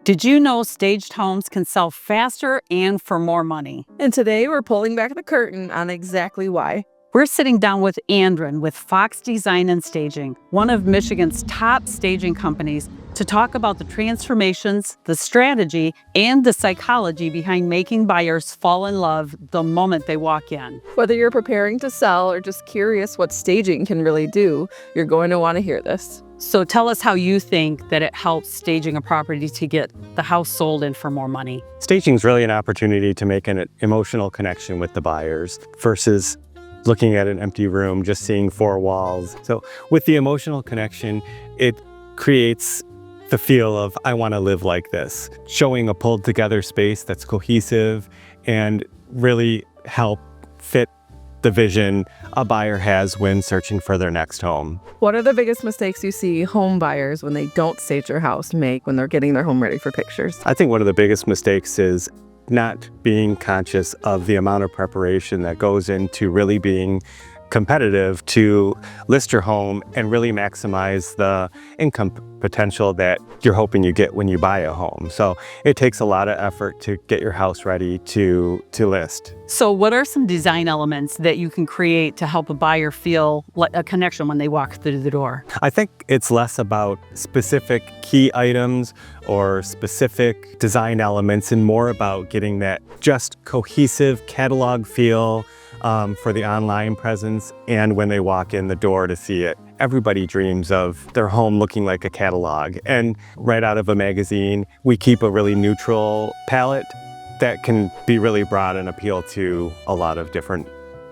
Did you know staged homes can sell faster and for more money? And today we're pulling back the curtain on exactly why. We're sitting down with Andren with Fox Design and Staging, one of Michigan's top staging companies, to talk about the transformations, the strategy, and the psychology behind making buyers fall in love the moment they walk in. Whether you're preparing to sell or just curious what staging can really do, you're going to want to hear this. So tell us how you think that it helps staging a property to get the house sold and for more money. Staging is really an opportunity to make an emotional connection with the buyers versus looking at an empty room, just seeing four walls. So with the emotional connection, it creates the feel of, I want to live like this, showing a pulled together space that's cohesive and really help fit the vision a buyer has when searching for their next home. What are the biggest mistakes you see home buyers when they don't stage their house make when they're getting their home ready for pictures? I think one of the biggest mistakes is not being conscious of the amount of preparation that goes into really being competitive to list your home and really maximize the income potential that you're hoping you get when you buy a home. So it takes a lot of effort to get your house ready to list. So what are some design elements that you can create to help a buyer feel like a connection when they walk through the door? I think it's less about specific key items or specific design elements and more about getting that just cohesive catalog feel for the online presence and when they walk in the door to see it. Everybody dreams of their home looking like a catalog, and right out of a magazine, we keep a really neutral palette that can be really broad and appeal to a lot of different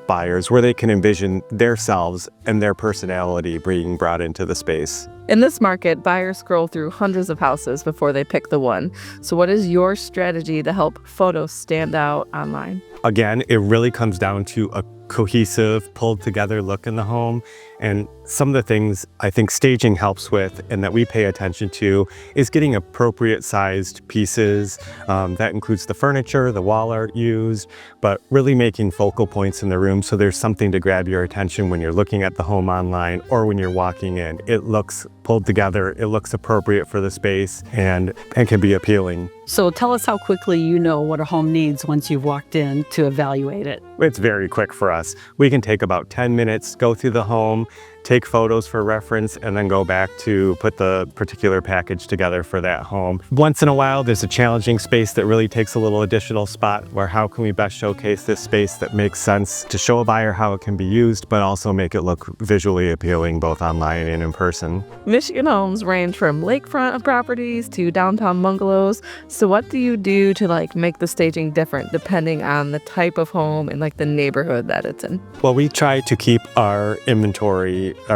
buyers where they can envision themselves and their personality being brought into the space. In this market, buyers scroll through hundreds of houses before they pick the one. So what is your strategy to help photos stand out online? Again, it really comes down to a cohesive, pulled together look in the home. And some of the things I think staging helps with and that we pay attention to is getting appropriate sized pieces. That includes the furniture, the wall art used, but really making focal points in the room so there's something to grab your attention when you're looking at the home online or when you're walking in. It looks pulled together, it looks appropriate for the space and can be appealing. So tell us how quickly you know what a home needs once you've walked in to evaluate it. It's very quick for us. We can take about 10 minutes, go through the home, take photos for reference, and then go back to put the particular package together for that home. Once in a while, there's a challenging space that really takes a little additional spot where how can we best showcase this space that makes sense to show a buyer how it can be used, but also make it look visually appealing both online and in person. Michigan homes range from lakefront properties to downtown bungalows. So what do you do to make the staging different depending on the type of home and the neighborhood that it's in? Well, we try to keep our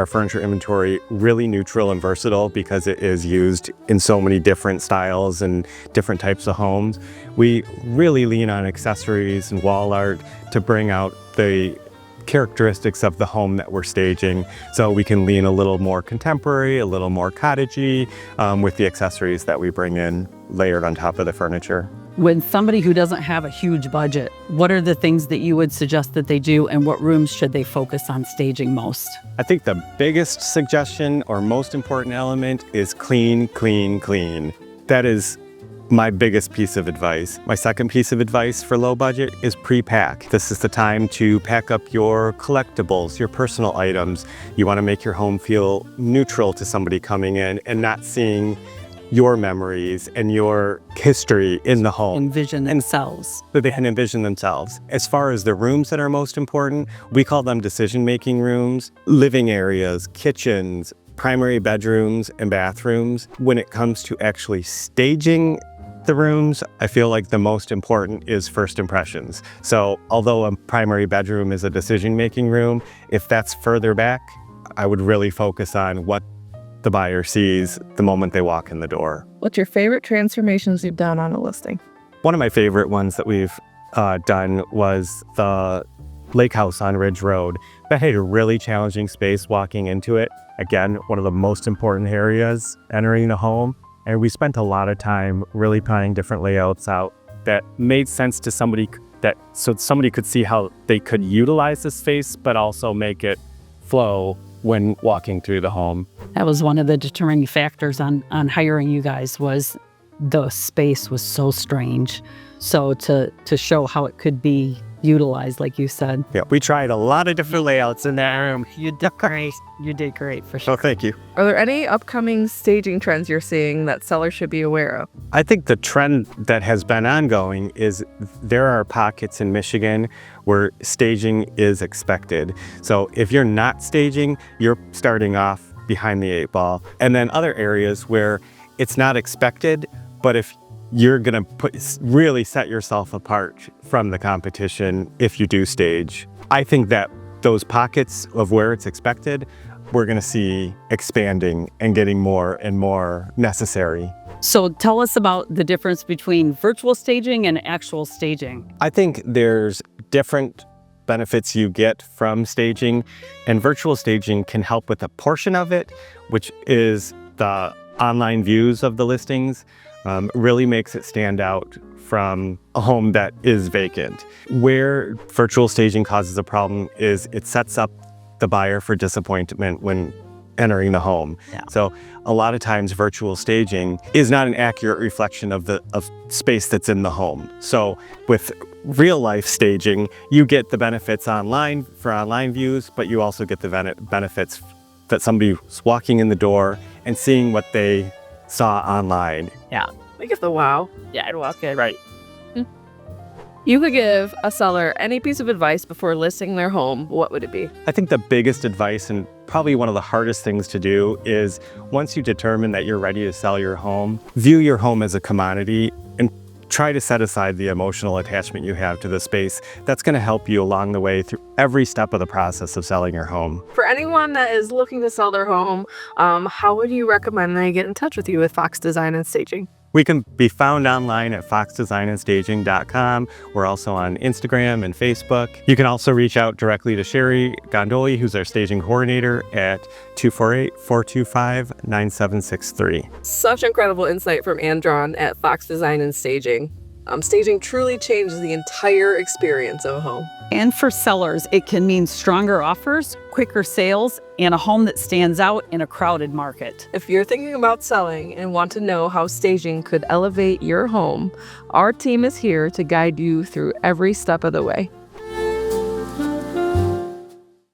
furniture inventory really neutral and versatile because it is used in so many different styles and different types of homes. We really lean on accessories and wall art to bring out the characteristics of the home that we're staging, so we can lean a little more contemporary, a little more cottagey with the accessories that we bring in layered on top of the furniture. When somebody who doesn't have a huge budget, what are the things that you would suggest that they do and what rooms should they focus on staging most? I think the biggest suggestion or most important element is clean, clean, clean. That is my biggest piece of advice. My second piece of advice for low budget is pre-pack. This is the time to pack up your collectibles, your personal items. You want to make your home feel neutral to somebody coming in and not seeing your memories and your history in the home. Envision themselves. So they can envision themselves. As far as the rooms that are most important, we call them decision-making rooms, living areas, kitchens, primary bedrooms, and bathrooms. When it comes to actually staging the rooms, I feel like the most important is first impressions. So although a primary bedroom is a decision-making room, if that's further back, I would really focus on what the buyer sees the moment they walk in the door. What's your favorite transformations you've done on a listing? One of my favorite ones that we've done was the lake house on Ridge Road. That had a really challenging space walking into it. Again, one of the most important areas entering the home. And we spent a lot of time really planning different layouts out that made sense to somebody so somebody could see how they could utilize the space, but also make it flow when walking through the home. That was one of the determining factors on hiring you guys, was the space was so strange. So to show how it could be utilized, like you said. Yeah, we tried a lot of different layouts in that room. You did great. You did great for sure. Oh, thank you. Are there any upcoming staging trends you're seeing that sellers should be aware of? I think the trend that has been ongoing is there are pockets in Michigan where staging is expected. So if you're not staging, you're starting off behind the 8 ball. And then other areas where it's not expected, but if you're gonna really set yourself apart from the competition if you do stage. I think that those pockets of where it's expected, we're gonna see expanding and getting more and more necessary. So tell us about the difference between virtual staging and actual staging. I think there's different benefits you get from staging, and virtual staging can help with a portion of it, which is the online views of the listings. Really makes it stand out from a home that is vacant. Where virtual staging causes a problem is it sets up the buyer for disappointment when entering the home. Yeah. So a lot of times virtual staging is not an accurate reflection of space that's in the home. So with real life staging, you get the benefits online for online views, but you also get the benefits that somebody's walking in the door and seeing what they saw online. Yeah. I get the wow. Yeah, it was good. Right. You could give a seller any piece of advice before listing their home. What would it be? I think the biggest advice, and probably one of the hardest things to do, is once you determine that you're ready to sell your home, view your home as a commodity and try to set aside the emotional attachment you have to the space. That's going to help you along the way through every step of the process of selling your home. For anyone that is looking to sell their home, how would you recommend they get in touch with you with Fox Design and Staging? We can be found online at foxdesignandstaging.com. We're also on Instagram and Facebook. You can also reach out directly to Sherry Gondoli, who's our staging coordinator, at 248-425-9763. Such incredible insight from Andron at Fox Design and Staging. Staging truly changes the entire experience of a home. And for sellers, it can mean stronger offers, quicker sales, and a home that stands out in a crowded market. If you're thinking about selling and want to know how staging could elevate your home, our team is here to guide you through every step of the way.